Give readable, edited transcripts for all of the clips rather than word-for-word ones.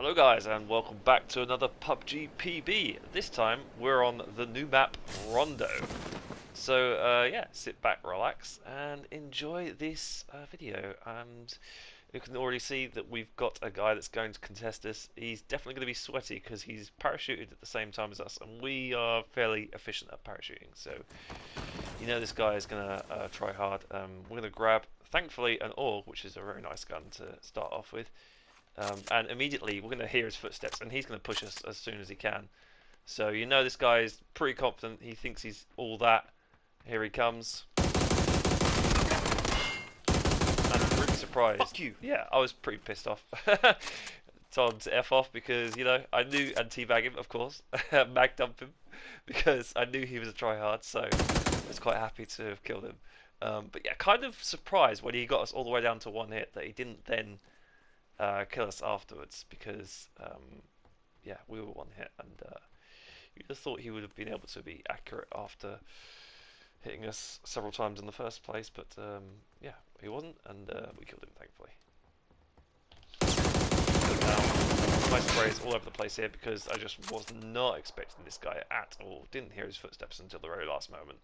Hello guys and welcome back to another PUBG PB. This time we're on the new map Rondo. So yeah, sit back, relax and enjoy this video. And you can already see that we've got a guy that's going to contest us. He's definitely going to be sweaty because he's parachuted at the same time as us, and we are fairly efficient at parachuting. So you know this guy is going to try hard. We're going to grab, thankfully, an AUG, which is a very nice gun to start off with. And immediately we're going to hear his footsteps, and he's going to push us as soon as he can. So you know this guy is pretty confident. He thinks he's all that. Here he comes. And I'm really surprised. Fuck you. Yeah, I was pretty pissed off. Told him to F off because, you know, I knew, and teabag him, of course. Mag dump him because I knew he was a tryhard, so I was quite happy to have killed him. But yeah, kind of surprised when he got us all the way down to one hit that he didn't then kill us afterwards, because yeah, we were one hit, and you just thought he would have been able to be accurate after hitting us several times in the first place, but yeah, he wasn't, and we killed him, thankfully. Now, my sprays all over the place here because I just was not expecting this guy at all. Didn't hear his footsteps until the very last moment.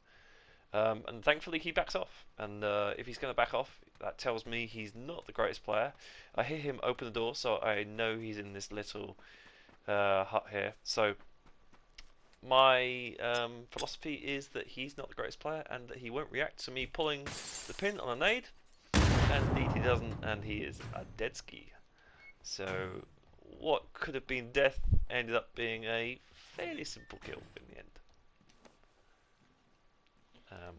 And thankfully he backs off, and if he's going to back off, that tells me he's not the greatest player. I hear him open the door, so I know he's in this little hut here. So my philosophy is that he's not the greatest player, and that he won't react to me pulling the pin on a nade, and indeed he doesn't, and he is a dead ski. So what could have been death ended up being a fairly simple kill in the end.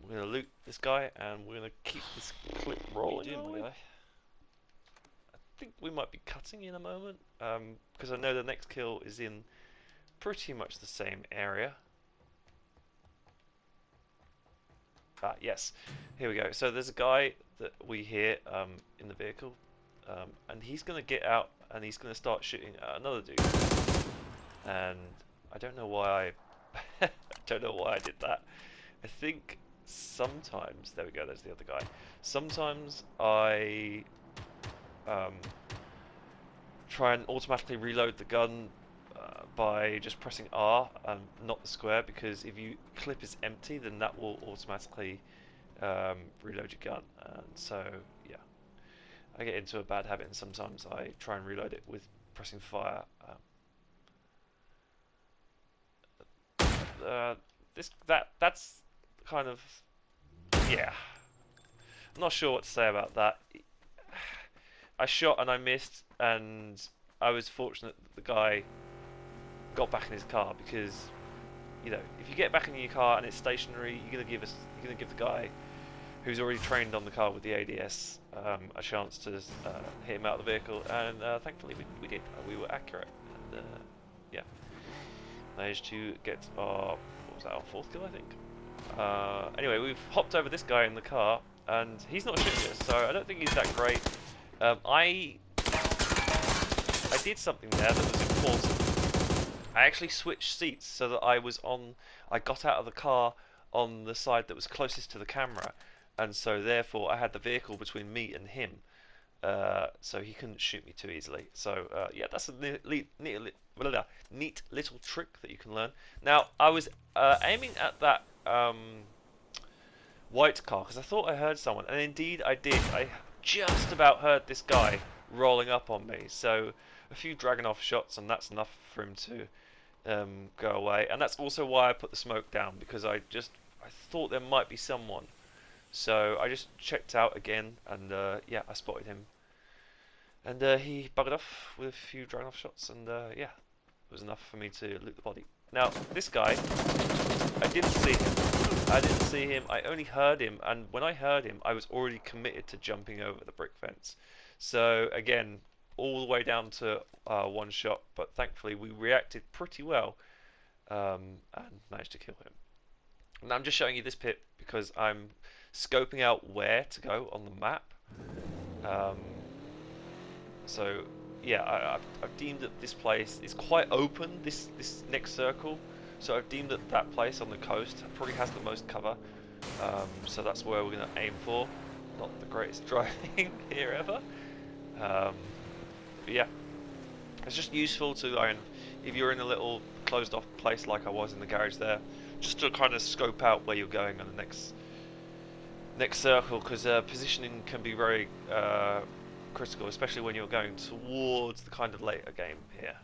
We're going to loot this guy, and we're going to keep this clip rolling. I think we might be cutting in a moment, because I know the next kill is in pretty much the same area. Ah, yes, here we go. So there's a guy that we hear in the vehicle, and he's going to get out, and he's going to start shooting at another dude. And I don't know why I don't know why I did that. I think sometimes, there we go, there's the other guy. Sometimes I try and automatically reload the gun by just pressing R and not the square, because if you clip is empty, then that will automatically reload your gun. And so, yeah, I get into a bad habit, and sometimes I try and reload it with pressing fire. That's kind of, yeah, I'm not sure what to say about that. I shot and I missed, and I was fortunate that the guy got back in his car, because, you know, if you get back in your car and it's stationary, you're gonna give the guy who's already trained on the car with the ADS a chance to hit him out of the vehicle, and thankfully we did. We were accurate, and yeah, managed to get our, what was that, our fourth kill, I think. Anyway, we've hopped over this guy in the car, and he's not shooting us, so I don't think he's that great. I did something there that was important. I actually switched seats so that I got out of the car on the side that was closest to the camera, and so therefore I had the vehicle between me and him, so he couldn't shoot me too easily. So yeah, that's a neat little trick that you can learn. Now, I was aiming at that white car because I thought I heard someone, and indeed I did. I just about heard this guy rolling up on me, so a few Dragunov shots, and that's enough for him to go away. And that's also why I put the smoke down, because I thought there might be someone, so I just checked out again, and yeah, I spotted him, and he buggered off with a few Dragunov shots, and yeah, it was enough for me to loot the body. Now, this guy, I didn't see him. I only heard him, and when I heard him, I was already committed to jumping over the brick fence. So again, all the way down to one shot, but thankfully we reacted pretty well and managed to kill him. And I'm just showing you this pit because I'm scoping out where to go on the map. So yeah, I've deemed that this place is quite open, this next circle, so I've deemed that that place on the coast probably has the most cover, so that's where we're going to aim for. Not the greatest driving here ever, but yeah, It's just useful to, if you're in a little closed off place like I was in the garage there, just to kind of scope out where you're going on the next circle, because positioning can be very critical, especially when you're going towards the kind of later game here.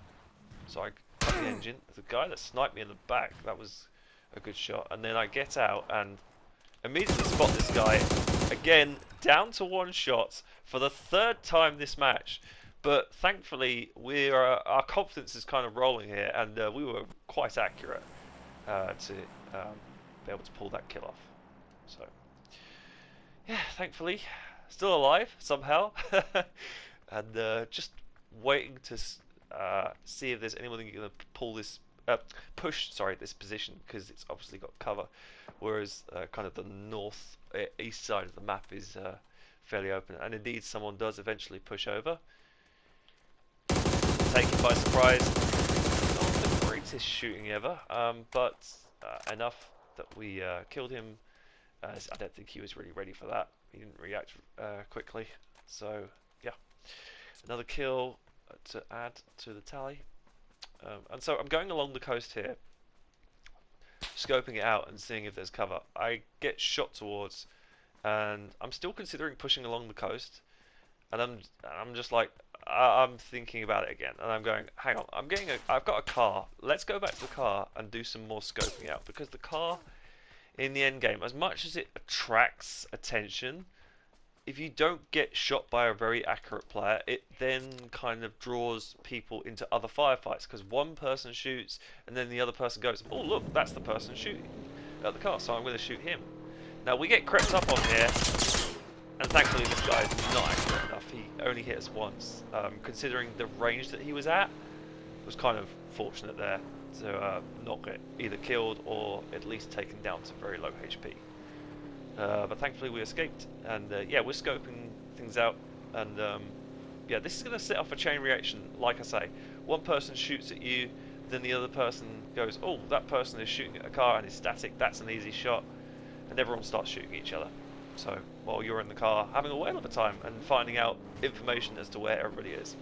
So I cut the engine. The guy that sniped me in the back, that was a good shot. And then I get out and immediately spot this guy, again, down to one shot for the third time this match. But thankfully, our confidence is kind of rolling here, and we were quite accurate to be able to pull that kill off. So, yeah, thankfully, still alive somehow, and just waiting to see if there's anyone going to pull this, push this position, because it's obviously got cover, whereas kind of the north east side of the map is fairly open, and indeed someone does eventually push over. Taken by surprise. Not the greatest shooting ever, but enough that we killed him. I don't think he was really ready for that. He didn't react quickly. So yeah, another kill to add to the tally. And so I'm going along the coast here, scoping it out and seeing if there's cover. I get shot towards, and I'm still considering pushing along the coast, and I'm just like, I'm thinking about it again, and I'm going, hang on, I've got a car. Let's go back to the car and do some more scoping out, because the car in the end game, as much as it attracts attention, if you don't get shot by a very accurate player, it then kind of draws people into other firefights, because one person shoots and then the other person goes, oh look, that's the person shooting at the car, so I'm going to shoot him. Now we get crept up on here, and thankfully this guy is not accurate enough. He only hit us once. Considering the range that he was at, it was kind of fortunate there to not get either killed or at least taken down to very low HP. But thankfully we escaped, and yeah, we're scoping things out, and yeah, this is going to set off a chain reaction. Like I say, one person shoots at you, then the other person goes, oh, that person is shooting at a car and is static, that's an easy shot, and everyone starts shooting each other. So while you're in the car having a whale of a time and finding out information as to where everybody is.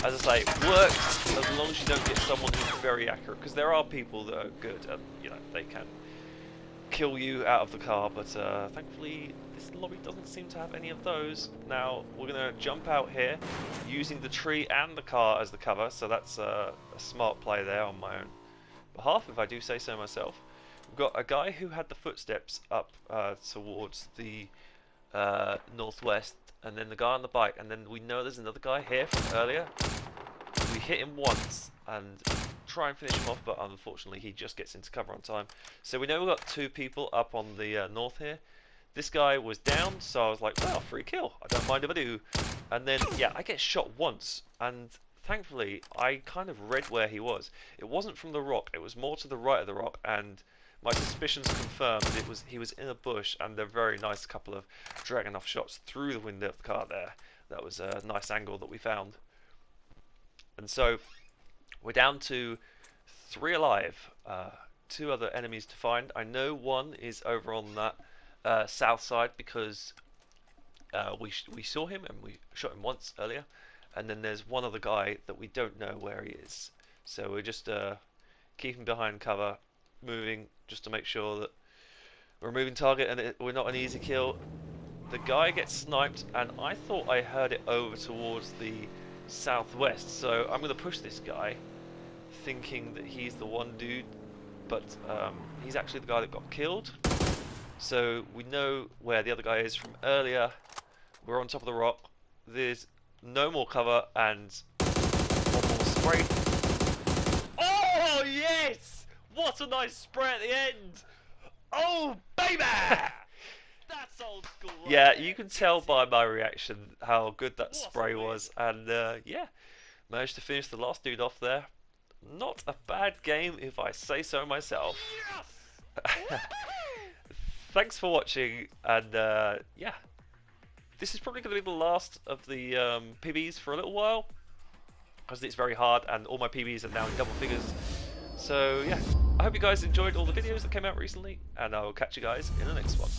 As I say, it works as long as you don't get someone who's very accurate, because there are people that are good and, you know, they can kill you out of the car, but thankfully this lobby doesn't seem to have any of those. Now we're going to jump out here using the tree and the car as the cover, so that's a smart play there on my own behalf, if I do say so myself. We've got a guy who had the footsteps up towards the northwest, and then the guy on the bike, and then we know there's another guy here from earlier. We hit him once and try and finish him off, but unfortunately he just gets into cover on time. So we know we've got two people up on the north here. This guy was down, so I was like, well, free kill, I don't mind if I do. And then, yeah, I get shot once, and thankfully I kind of read where he was. It wasn't from the rock, it was more to the right of the rock, and my suspicions confirmed he was in a bush, and a very nice couple of Dragunov shots through the window of the car there. That was a nice angle that we found. And so we're down to 3 alive, 2 other enemies to find. I know one is over on that south side, because we saw him and we shot him once earlier, and then there's one other guy that we don't know where he is. So we're just keeping behind cover, moving just to make sure that we're a moving target and we're not an easy kill. The guy gets sniped, and I thought I heard it over towards the southwest, so I'm going to push this guy thinking that he's the one dude, but he's actually the guy that got killed. So we know where the other guy is from earlier. We're on top of the rock, there's no more cover, and one more spray. Oh yes! What a nice spray at the end! Oh baby! That's old school. Right? Yeah, you can tell by my reaction how good that spray was, and yeah, managed to finish the last dude off there. Not a bad game, if I say so myself. Yes! Thanks for watching, and yeah, this is probably going to be the last of the PBs for a little while, because it's very hard, and all my PBs are now in double figures. So yeah, I hope you guys enjoyed all the videos that came out recently, and I will catch you guys in the next one.